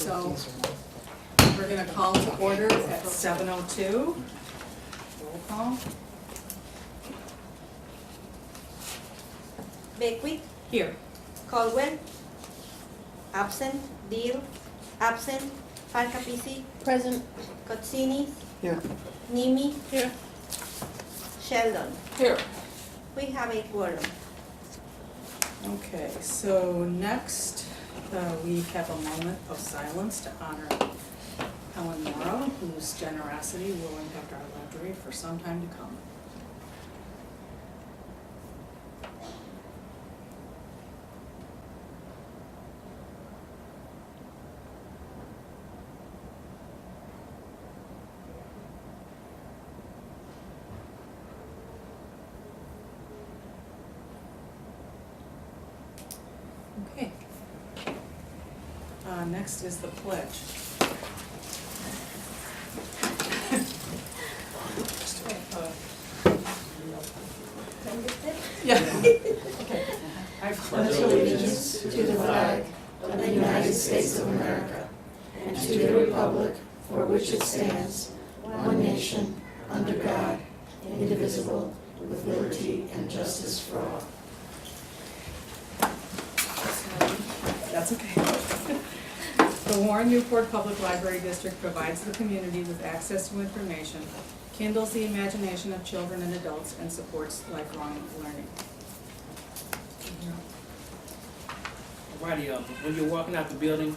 So we're gonna call to order at 7:02. Roll call. Beckwith, Here. Caldwell, absent. Deal, absent. Falcapisi, Present. Cozzini, Here. Nimi, Here. Sheldon. Here. We have a quorum. Okay, so next, we have a moment of silence to honor Helen Morrow, whose generosity will impact our library for some time to come. Okay. Next is the pledge. Yeah. Okay. I pledge allegiance to the flag of the United States of America and to the republic for which it stands, one nation, under God, indivisible, with liberty and justice for all. That's okay. The Warren Newport Public Library District provides the community with access to information, kindles the imagination of children and adults, and supports lifelong learning. Alrighty, when you're walking out the building,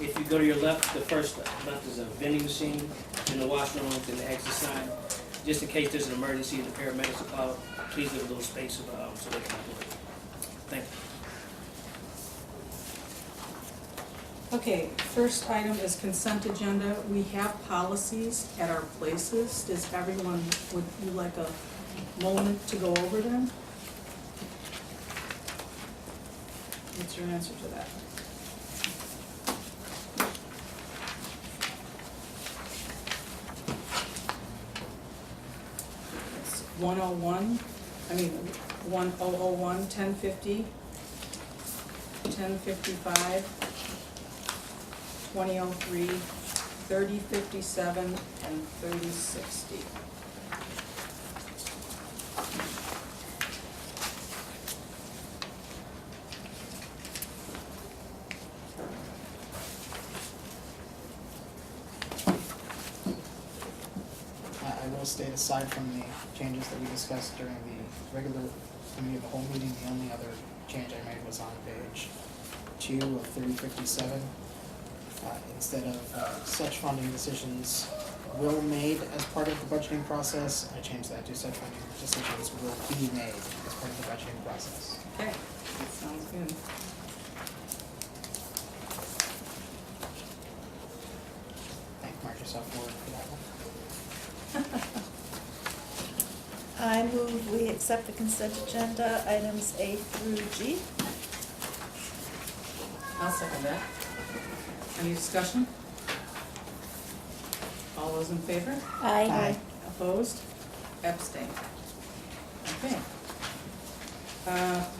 if you go to your left, the first left is a vending machine, in the washroom, and the exit sign. Just in case there's an emergency and the paramedics are called, please leave a little space so they can do it. Thank you. Okay, first item is consent agenda. We have policies at our places. Does everyone, would you like a moment to go over them? What's your answer to that? It's 101, 1001, 1050, 1055, 2003, 3057, and 3060. I will state, aside from the changes that we discussed during the regular committee of the whole meeting, the only other change I made was on page 2 of 3057. Instead of such funding decisions will made as part of the budgeting process, I changed that to such funding decisions will be made as part of the budgeting process. Okay, that sounds good. Thank Microsoft Word for that one. I move we accept the consent agenda, items A through G. I'll second that. Any discussion? All those in favor? Aye. Opposed? Abstained. Okay.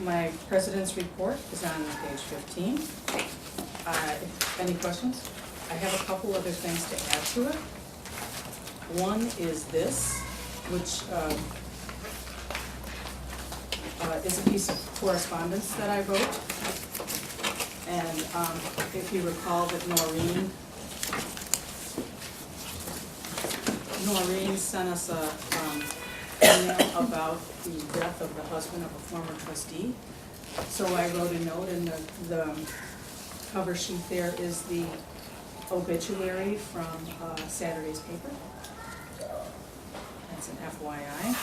My president's report is on page 15. Any questions? I have a couple other things to add to it. One is this, which is a piece of correspondence that I wrote. And if you recall that Noreen sent us a email about the death of the husband of a former trustee. So I wrote a note, and the cover sheet there is the obituary from Saturday's paper. That's an FYI.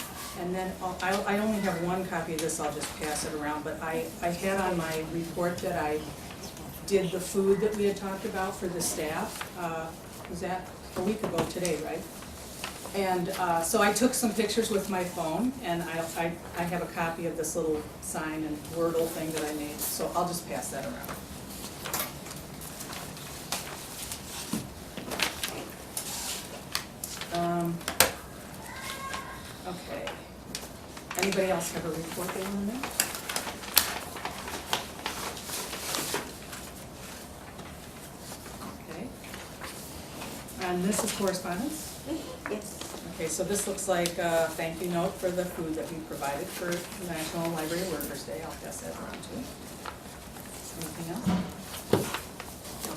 And then I only have one copy of this, I'll just pass it around, but I had on my report that I did the food that we had talked about for the staff. Was that a week ago today, right? And so I took some pictures with my phone, and I have a copy of this little sign and Wordle thing that I made, so I'll just pass that around. Okay. Anybody else have a report they want to make? And this is correspondence? Yes. Okay, so this looks like a thank you note for the food that we provided for National Library Workers' Day. I'll pass that around too. Anything else? No.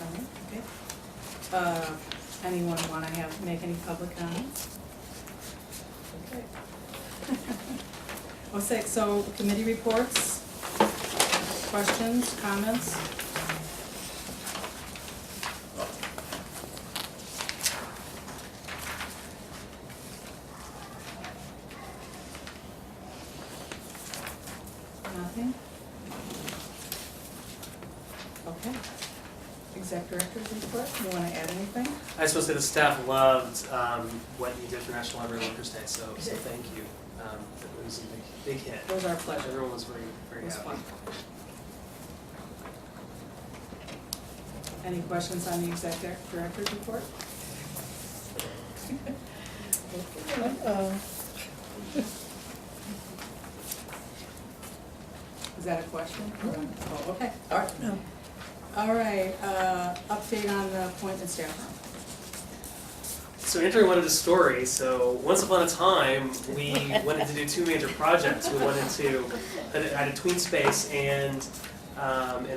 All right, okay. Anyone want to make any public comments? Okay. So committee reports, questions, comments? Nothing? Okay. Exec director's report, you want to add anything? I just want to say the staff loved what you did for National Library Workers' Day, so thank you. It was a big hit. It was our pleasure. Everyone was very, very It was happy. fun. Any questions on the exec director's report? Is that a question? Oh, okay, all right. No. All right, update on the appointment staff room. So Andrew wanted a story, so once upon a time, we wanted to do two major projects. We wanted to add a tween space and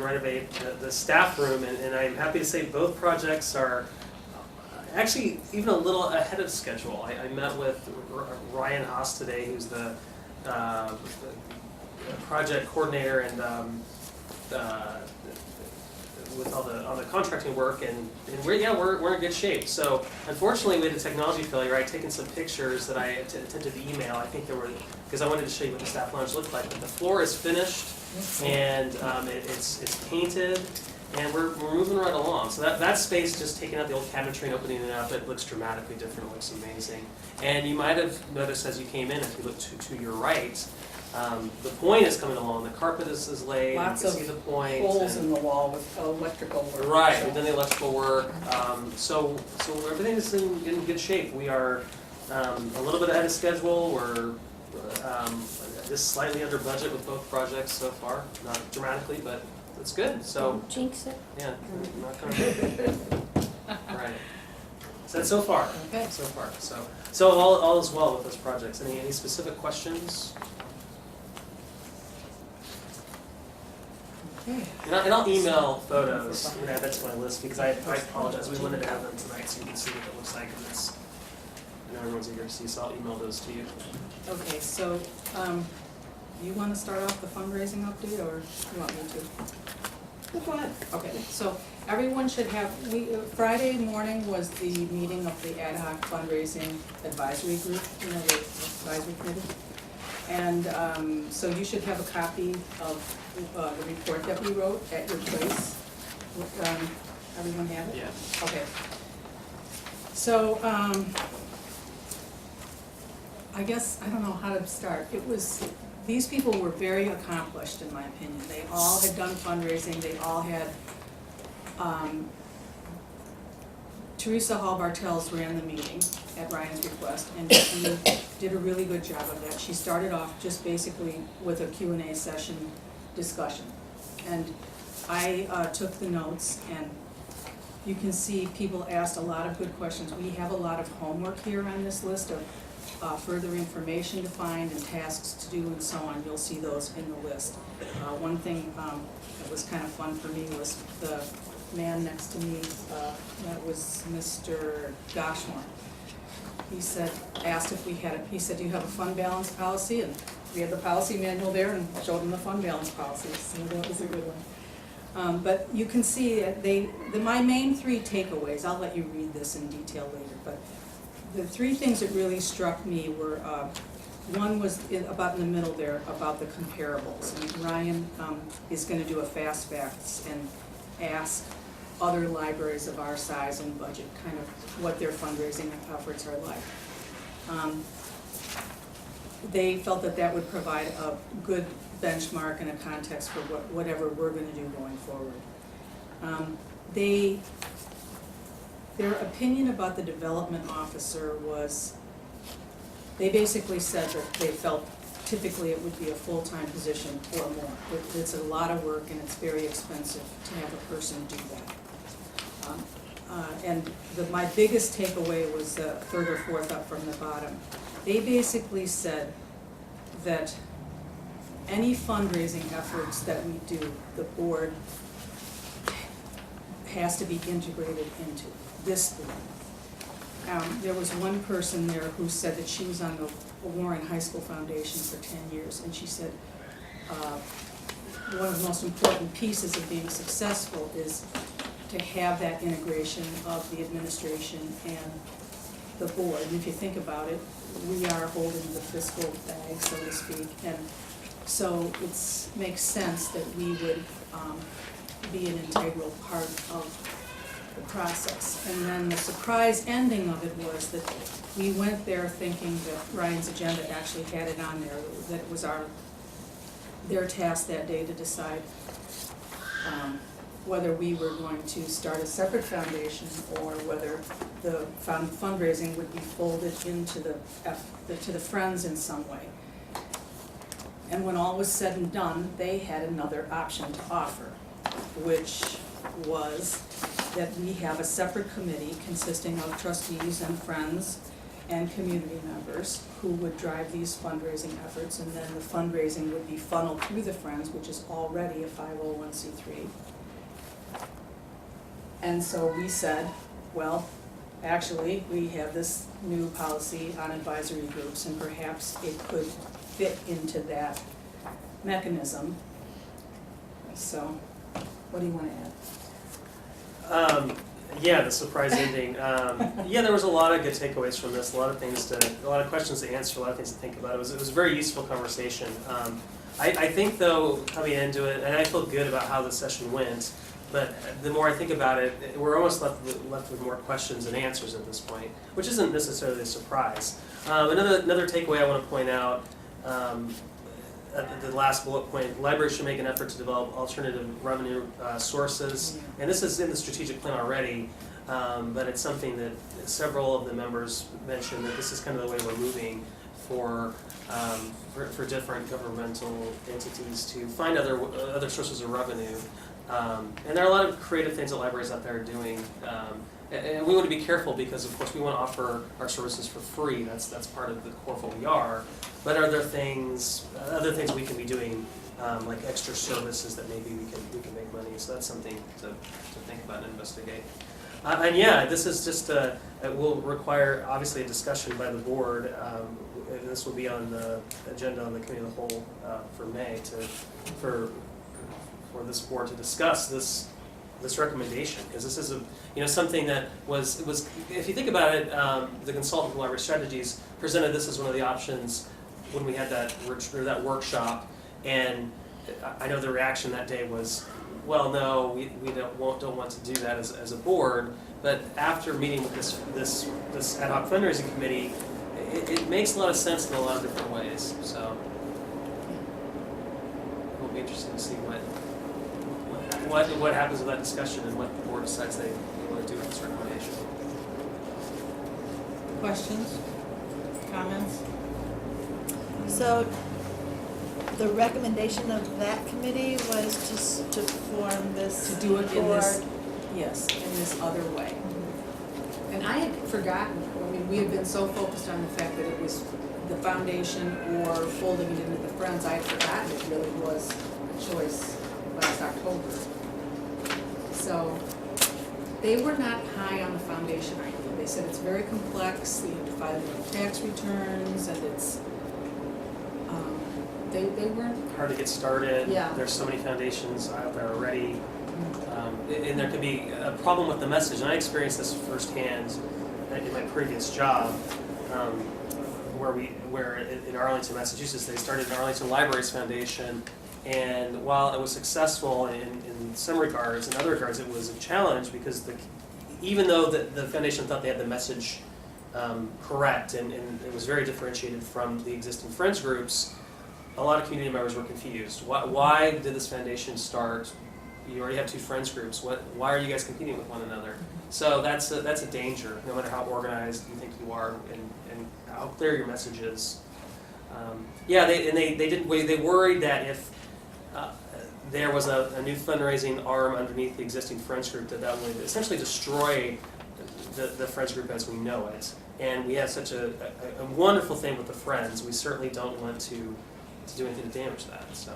renovate the staff room, and I'm happy to say both projects are actually even a little ahead of schedule. I met with Ryan Haas today, who's the project coordinator and with all the contracting work, and we're in good shape. So unfortunately, we had a technology failure. I'd taken some pictures that I attempted to email. I think there were, because I wanted to show you what the staff lounge looked like. But the floor is finished, and it's painted, and we're moving right along. So that space, just taking out the old cabinetry and opening it up, it looks dramatically different. It looks amazing. And you might have noticed as you came in, if you look to your right, the point is coming along. The carpet is laid. Lots you of can see the point. Holes and- in the wall with electrical work. Right, so- we've done the electrical work, so everything is in good shape. We are a little bit ahead of schedule. We're just slightly under budget with both projects so far, not dramatically, but it's good. So Jinx it. yeah, not gonna right. So far, Okay. so far. So all is well with those projects. Any specific questions? Okay. And I'll email photos, that's my list, because I apologize, we wanted to have them tonight so you can see what it looks like, and it's, I know everyone's eager to see, so I'll email those to you. Okay, so, you want to start off the fundraising update, or you want me to? Go ahead. Okay, so everyone should have, Friday morning was the meeting of the ad hoc fundraising advisory group, the advisory committee. And so you should have a copy of the report that we wrote at your place. Everyone have it? Yeah. Okay. So, I guess, I don't know how to start. These people were very accomplished, in my opinion. They all had done fundraising, they all had, Teresa Hall Bartels ran the meeting at Ryan's request, and she did a really good job of that. She started off just basically with a Q&A session discussion. And I took the notes, and you can see people asked a lot of good questions. We have a lot of homework here on this list of further information to find and tasks to do and so on. You'll see those in the list. One thing that was kind of fun for me was the man next to me, that was Mr. Goshmore. He said, asked if we had he said, do you have a fund balance policy? And we had the policy manual there and showed him the fund balance policy, so that was a good one. But you can see my main three takeaways, I'll let you read this in detail later, but the three things that really struck me were, one was about in the middle there, about the comparables. And Ryan is gonna do a fast facts and ask other libraries of our size and budget kind of what their fundraising efforts are like. They felt that would provide a good benchmark and a context for whatever we're gonna do going forward. Their opinion about the development officer was, they basically said that they felt typically it would be a full-time position or more. It's a lot of work and it's very expensive to have a person do that. My biggest takeaway was the third or fourth up from the bottom. They basically said that any fundraising efforts that we do, the board has to be integrated into this board. There was one person there who said that she was on the Warren High School Foundation for 10 years, and she said one of the most important pieces of being successful is to have that integration of the administration and the board. And if you think about it, we are holding the fiscal bag, so to speak, and so it makes sense that we would be an integral part of the process. And then the surprise ending of it was that we went there thinking that Ryan's agenda actually had it on there, that it was their task that day to decide whether we were going to start a separate foundation or whether the fundraising would be folded into the Friends in some way. And when all was said and done, they had another option to offer, which was that we have a separate committee consisting of trustees and friends and community members who would drive these fundraising efforts, and then the fundraising would be funneled through the Friends, which is already a 501c3. And so we said, well, actually, we have this new policy on advisory groups, and perhaps it could fit into that mechanism. So, what do you want to add? Yeah, the surprise ending. Yeah, there was a lot of good takeaways from this, a lot of questions to answer, a lot of things to think about. It was a very useful conversation. I think though, coming into it, and I feel good about how the session went, but the more I think about it, we're almost left with more questions than answers at this point, which isn't necessarily a surprise. Another takeaway I want to point out, at the last bullet point, libraries should make an effort to develop alternative revenue sources. And this is in the strategic plan already, but it's something that several of the members mentioned, that this is kind of the way we're moving for different governmental entities to find other sources of revenue. And there are a lot of creative things that libraries out there are doing. And we want to be careful because, of course, we want to offer our services for free. That's part of the core of what we are. But are there other things we can be doing, like extra services that maybe we can make money? So that's something to think about and investigate. And yeah, this is just it will require obviously a discussion by the board. And this will be on the agenda on the committee of the whole for May for this board to discuss this recommendation, because this is something that was if you think about it, the consultant for library strategies presented this as one of the options when we had that workshop, and I know the reaction that day was, well, no, we don't want to do that as a board. But after meeting with this ad hoc fundraising committee, it makes a lot of sense in a lot of different ways. So it'll be interesting to see what happens with that discussion and what the board decides they want to do with this recommendation. Questions? Comments? So the recommendation of that committee was just to form this To do it in this, board. yes, in this other way. And I had forgotten, I mean, we had been so focused on the fact that it was the foundation or folding it into the Friends, I had forgotten it really was a choice last October. So, they were not high on the foundation idea. They said it's very complex, you have to file your tax returns, and it's, they weren't. Hard to get started. Yeah. There's so many foundations out there already. And there could be a problem with the message. And I experienced this firsthand in my previous job, where in Arlington, Massachusetts, they started an Arlington Libraries Foundation. And while it was successful in some regards, in other regards it was a challenge, because even though the foundation thought they had the message correct and it was very differentiated from the existing Friends groups, a lot of community members were confused. Why did this foundation start? You already have two Friends groups. Why are you guys competing with one another? So that's a danger, no matter how organized you think you are and how clear your message is. They worried that if there was a new fundraising arm underneath the existing Friends group that would essentially destroy the Friends group as we know it. And we have such a wonderful thing with the Friends, we certainly don't want to do anything to damage that, so.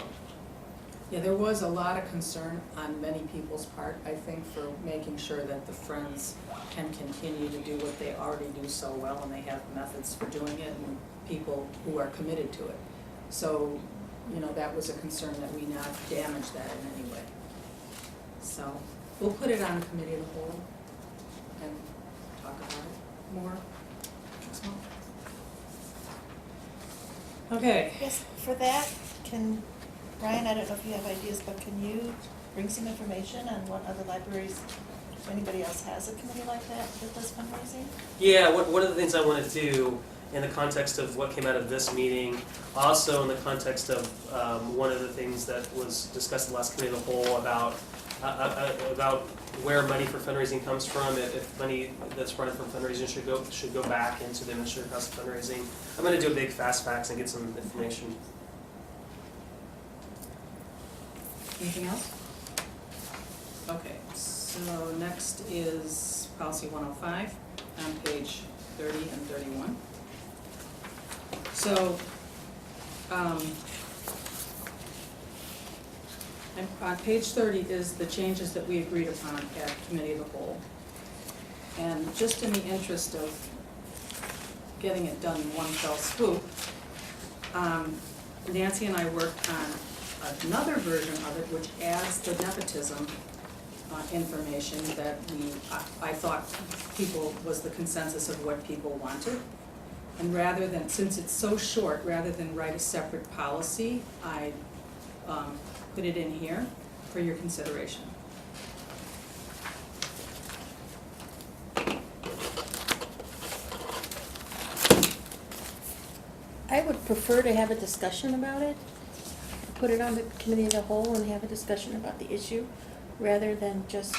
Yeah, there was a lot of concern on many people's part, I think, for making sure that the Friends can continue to do what they already do so well, and they have methods for doing it, and people who are committed to it. So, you know, that was a concern that we not damage that in any way. So, we'll put it on committee of the whole and talk about it more next month. Okay. Yes, for that, can, Ryan, I don't know if you have ideas, but can you bring some information on what other libraries, if anybody else has a committee like that does fundraising? Yeah, one of the things I want to do in the context of what came out of this meeting, also in the context of one of the things that was discussed in the last committee of the whole about where money for fundraising comes from, if money that's brought in from fundraising should go back into the administrative cost of fundraising. I'm going to do a big fast facts and get some information. Anything else? Okay, so next is policy 105 on page 30 and 31. So, and on page 30 is the changes that we agreed upon at committee of the whole. And just in the interest of getting it done in one fell swoop, Nancy and I worked on another version of it which adds the nepotism information that I thought was the consensus of what people wanted. And rather than, since it's so short, rather than write a separate policy, I put it in here for your consideration. I would prefer to have a discussion about it, put it on the committee of the whole and have a discussion about the issue, rather than just,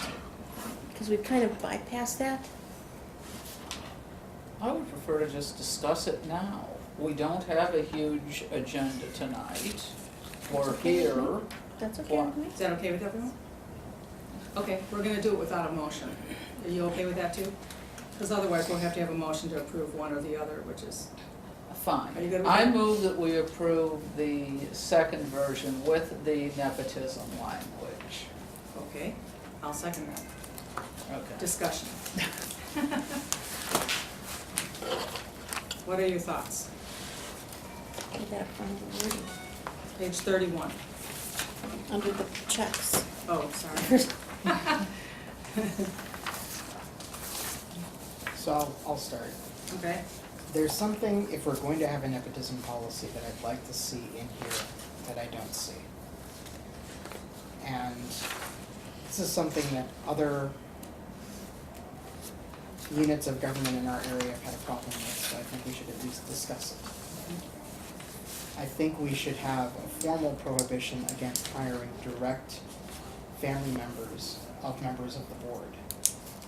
because we've kind of bypassed that. I would prefer to just discuss it now. We don't have a huge agenda tonight. We're here. That's okay with me. Is that okay with everyone? Okay, we're gonna do it without a motion. Are you okay with that too? Because otherwise we'll have to have a motion to approve one or the other, which is, Fine. Are you good with I that? move that we approve the second version with the nepotism language. okay, I'll second that. Okay. Discussion. What are your thoughts? Get that from the wording, Page 31. under the checks. Oh, sorry. So I'll start. Okay, There's something, if we're going to have a nepotism policy, that I'd like to see in here that I don't see. And this is something that other units of government in our area have had a problem with, so I think we should at least discuss it. I think we should have a formal prohibition against hiring direct family members of the board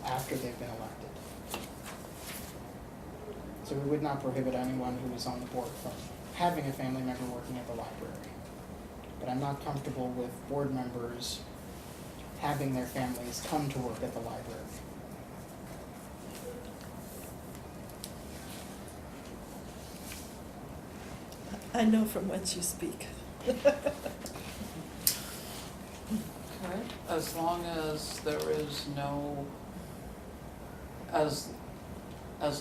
after they've been elected. So we would not prohibit anyone who is on the board from having a family member working at the library. But I'm not comfortable with board members having their families come to work at the library. I know from whence you speak. Okay. As long as there is no, as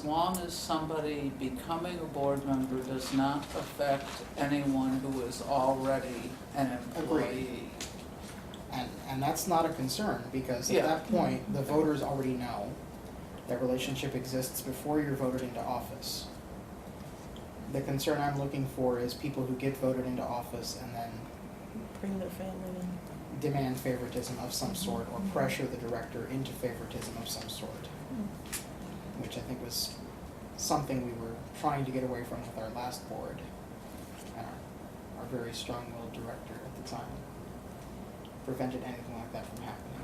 long as somebody becoming a board member does not affect anyone who is already an employee. And that's not a concern, because at Yeah. that point, the voters already know that relationship exists before you're voted into office. The concern I'm looking for is people who get voted into office and then Bring their family in. demand favoritism of some sort, or pressure the director into favoritism of some sort, which I think was something we were trying to get away from with our last board, and our very strong-willed director at the time prevented anything like that from happening.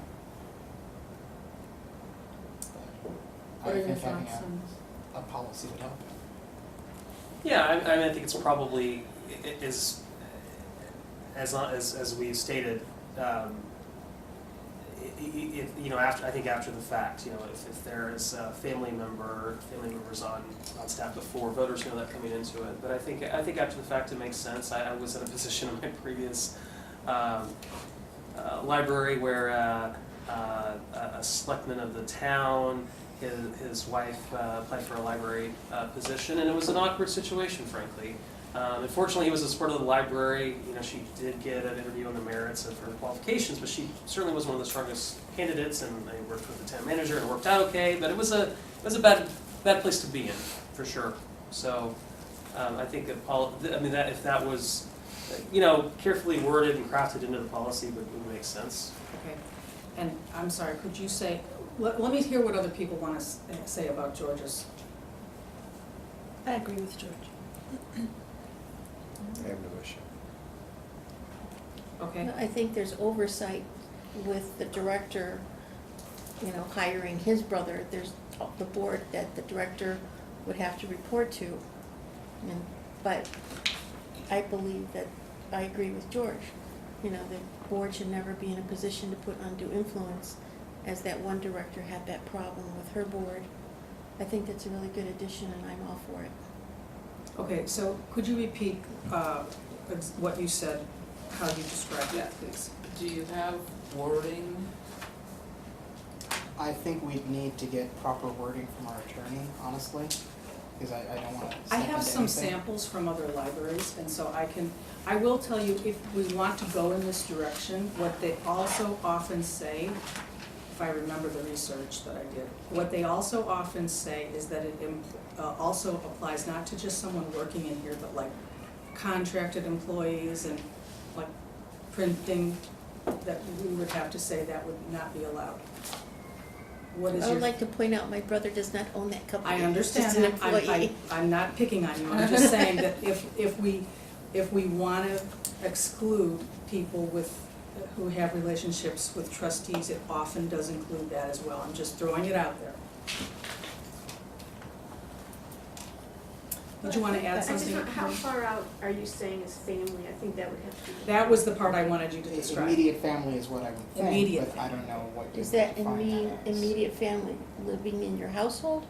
But what are I your think having thoughts on a policy would help. Yeah, I mean, I think it's probably, as we stated, you know, I think after the fact, you know, if there is a family members on staff before, voters know that coming into it. But I think after the fact it makes sense. I was in a position in my previous library where a selectman of the town, his wife applied for a library position, and it was an awkward situation, frankly. Unfortunately, he was a support of the library. You know, she did get an interview on the merits of her qualifications, but she certainly was one of the strongest candidates, and I worked with the town manager, and it worked out okay. But it was a bad place to be in, for sure. So I think that if that was, you know, carefully worded and crafted into the policy, would make sense. Okay, and I'm sorry, could you say, let me hear what other people want to say about George's. I agree with George. I have no issue. Okay, I think there's oversight with the director, you know, hiring his brother. There's the board that the director would have to report to. But I believe that, I agree with George. You know, the board should never be in a position to put undue influence, as that one director had that problem with her board. I think that's a really good addition, and I'm all for it. okay, so could you repeat what you said, how you described that, please? Do you have wording? I think we'd need to get proper wording from our attorney, honestly, because I don't want to I step have into some anything. samples from other libraries, and so I will tell you, if we want to go in this direction, what they also often say, if I remember the research that I did, what they also often say is that it also applies not to just someone working in here, but like contracted employees and like printing, that we would have to say that would not be allowed. What is I your? would like to point out, my brother does not own that company. I He's understand just an that, employee. I'm not picking on you, I'm just saying that if we wanna exclude people who have relationships with trustees, it often does include that as well, I'm just throwing it out there. Did you wanna add something? How far out are you saying is family? I think that would have to be. That was the part I wanted you to describe. Immediate family is what I would think, Immediate but I don't know what you Is would that define that as. immediate family living in your household,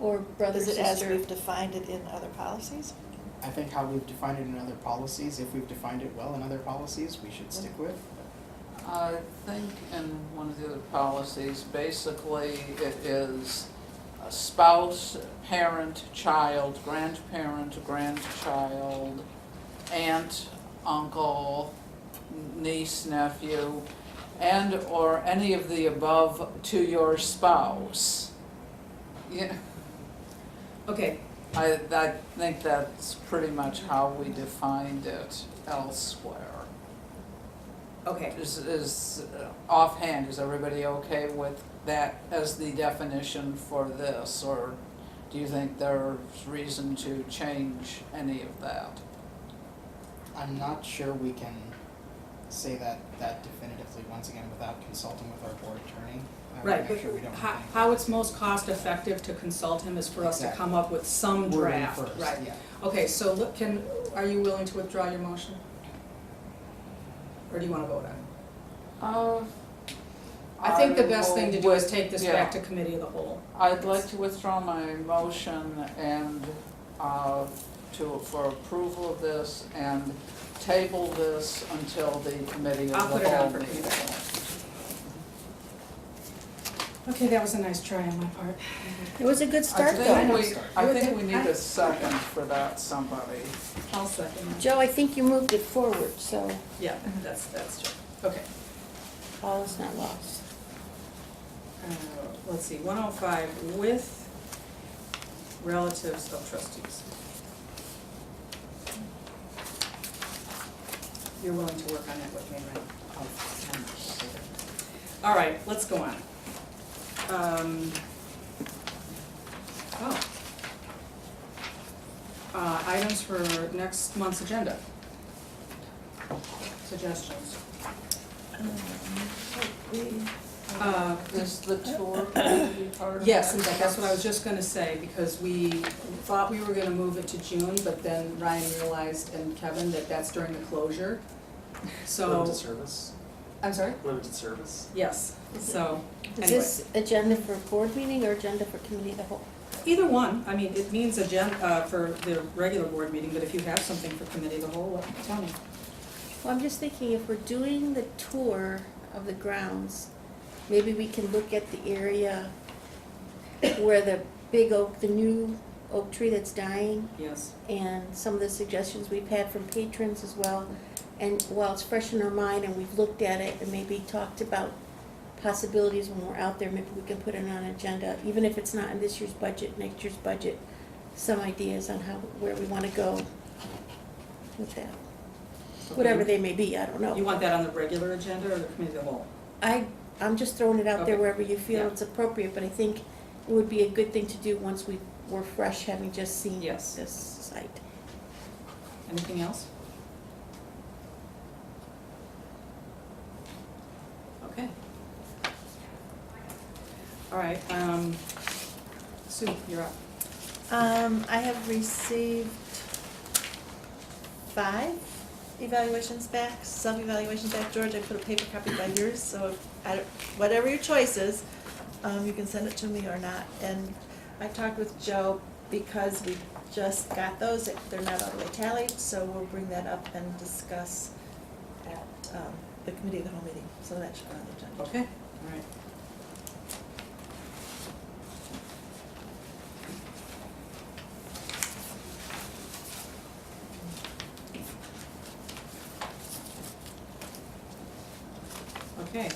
or brother, Is it sister? as we've defined it in other policies? I think how we've defined it in other policies, if we've defined it well in other policies, we should stick with. I think in one of the other policies, basically it is a spouse, parent, child, grandparent, grandchild, aunt, uncle, niece, nephew, and or any of the above to your spouse. Yeah, Okay, I think that's pretty much how we defined it elsewhere. okay, Is offhand, is everybody okay with that as the definition for this, or do you think there's reason to change any of that? I'm not sure we can say that definitively, once again, without consulting with our board attorney. I wanna right, make but sure we don't how, do anything. how it's most cost effective to consult him is for us to Exactly. come up with some Wording draft, first, right? yeah. Okay, so look, are you willing to withdraw your motion? Or do you wanna vote on it? I think the best thing to do is take this back to committee of the whole. I'd like to withdraw my motion and, for approval of this and table this until the committee I'll of the put it on whole for meeting. Okay, that was a nice try on my part. It was a good I start, think though. I think we need a second for that, somebody. I'll second that. Joe, I think you moved it forward, so Yeah, that's true. Okay, all is not lost. let's see, 105, with relatives of trustees. You're willing to work on that with me, right? All right, let's go on. Items for next month's agenda. Suggestions. Is the tour going to be part of that? Yes, in fact, that's what I was just gonna say, because we thought we were gonna move it to June, but then Ryan realized, and Kevin, that that's during the closure. Put So, into service. I'm sorry? Limited service. Yes, so, Is anyway. this agenda for board meeting or agenda for committee of the whole? Either one, I mean, it means agenda, for the regular board meeting, but if you have something for committee of the whole, tell me. Well, I'm just thinking if we're doing the tour of the grounds, maybe we can look at the area where the big oak, the new oak tree that's dying, Yes, and some of the suggestions we've had from patrons as well. And while it's fresh in our mind and we've looked at it and maybe talked about possibilities when we're out there, maybe we can put it on an agenda, even if it's not in this year's budget, next year's budget, some ideas on how, where we wanna go with that. Whatever they may be, I don't know. you want that on the regular agenda or the committee of the whole? I'm just throwing it out there Okay. wherever you feel Yeah. it's appropriate, but I think it would be a good thing to do once we're fresh, having just seen Yes. this site. Anything else? Okay. All right, Sue, you're up. I have received 5 evaluations back, self-evaluations back. George, I put a paper copy by yours, so whatever your choice is, you can send it to me or not. And I talked with Joe because we just got those, they're not all the way tallied, so we'll bring that up and discuss at the committee of the whole meeting, so that should be on the agenda. Okay, all right. Okay.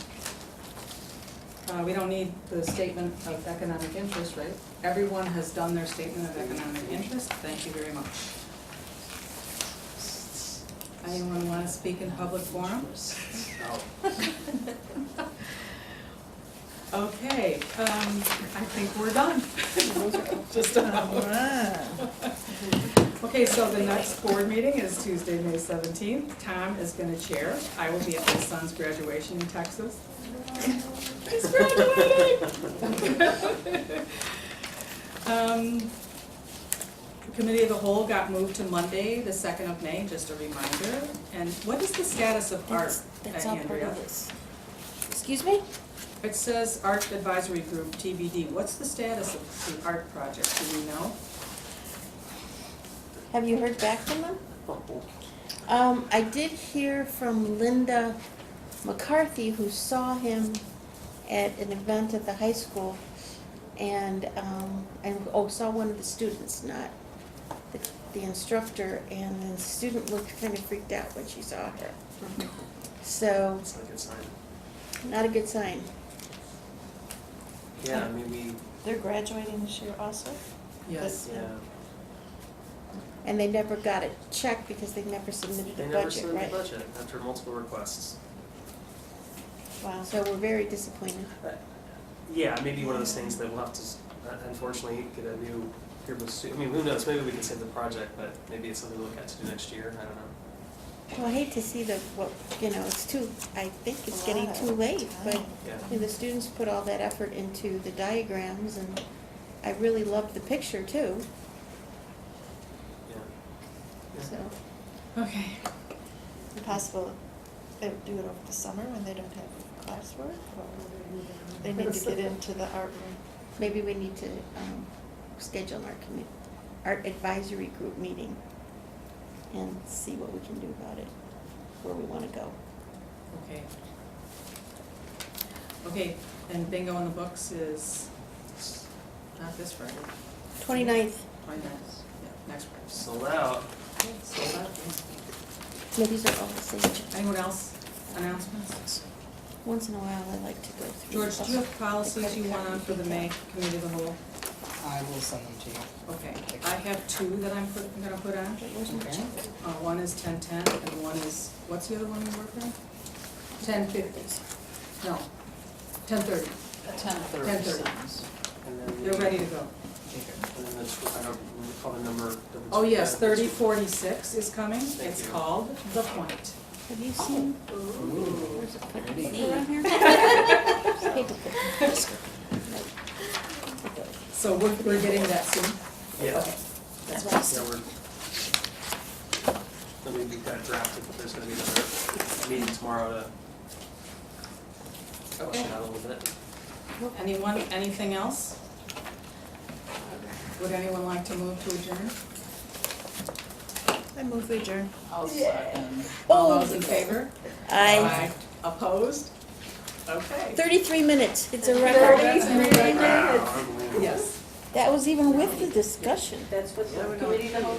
We don't need the statement of economic interest, right? Everyone has done their statement of economic interest. Thank you very much. Anyone want to speak in public forum? Okay, I think we're done. Just about. Okay, so the next board meeting is Tuesday, May 17th. Tom is going to chair. I will be at my son's graduation in Texas. He's graduating! The Committee of the Whole got moved to Monday, the 2nd of May, just a reminder. And what is the status of art, That's all part Andrea? of this. Excuse me? It says Art Advisory Group, TBD. What's the status of the art project? Do we know? Have you heard back from them? I did hear from Linda McCarthy, who saw him at an event at the high school, and saw one of the students, not the instructor, and the student looked kind of freaked out when she saw her. So, It's not a good sign. not a good sign. Yeah, I mean, They're graduating this year also? Yes. yeah. And they never got it checked because they never submitted They a never budget, submitted right? the budget after multiple requests. Wow. So we're very disappointed. Yeah, maybe one of those things that we'll have to, unfortunately, get a new group of students. I mean, who knows, maybe we can save the project, but maybe it's something we'll look at to do next year, I don't know. Well, I hate to see it's too, I think it's getting too late, but Yeah. the students put all that effort into the diagrams, and I really loved the picture too, Yeah. Yeah. so. Okay. Possible they would do it over the summer when they don't have classwork, or they need to get into the art room. Maybe we need to schedule an art advisory group meeting and see what we can do about it, where we want to go. Okay. Okay, and bingo in the books is not this Friday, 29th, 29th, yeah, next Friday. Sold out. So that, no, these are all the same. anyone else, announcements? Once in a while, I like to go through. George, do you have policies you want on for the May Committee of the Whole? I will send them to you. Okay, I have 2 that I'm gonna put on. Where's my Okay. check? One is 1010 and one is, what's the other one we work on? 1050. No, 1030. 10:30 10:30. sounds. And then They're ready to go. And then I don't recall the number. Oh, yes, 3046 is coming. Thank It's you. called The Point. Have you seen? Ooh. Where's it put? Pretty. Paper on here? Paper clip. So we're getting that soon? Yeah. Okay, that's what I Yeah, said. I mean, we've got it drafted, but there's gonna be another meeting tomorrow to Flush it out a little bit. Anyone, anything else? Would anyone like to move to adjourn? I move we adjourn. I'll second. All those in favor? Aye. Opposed? Okay, 33 minutes, it's a record. yes. That was even with the discussion. That's what the committee, the whole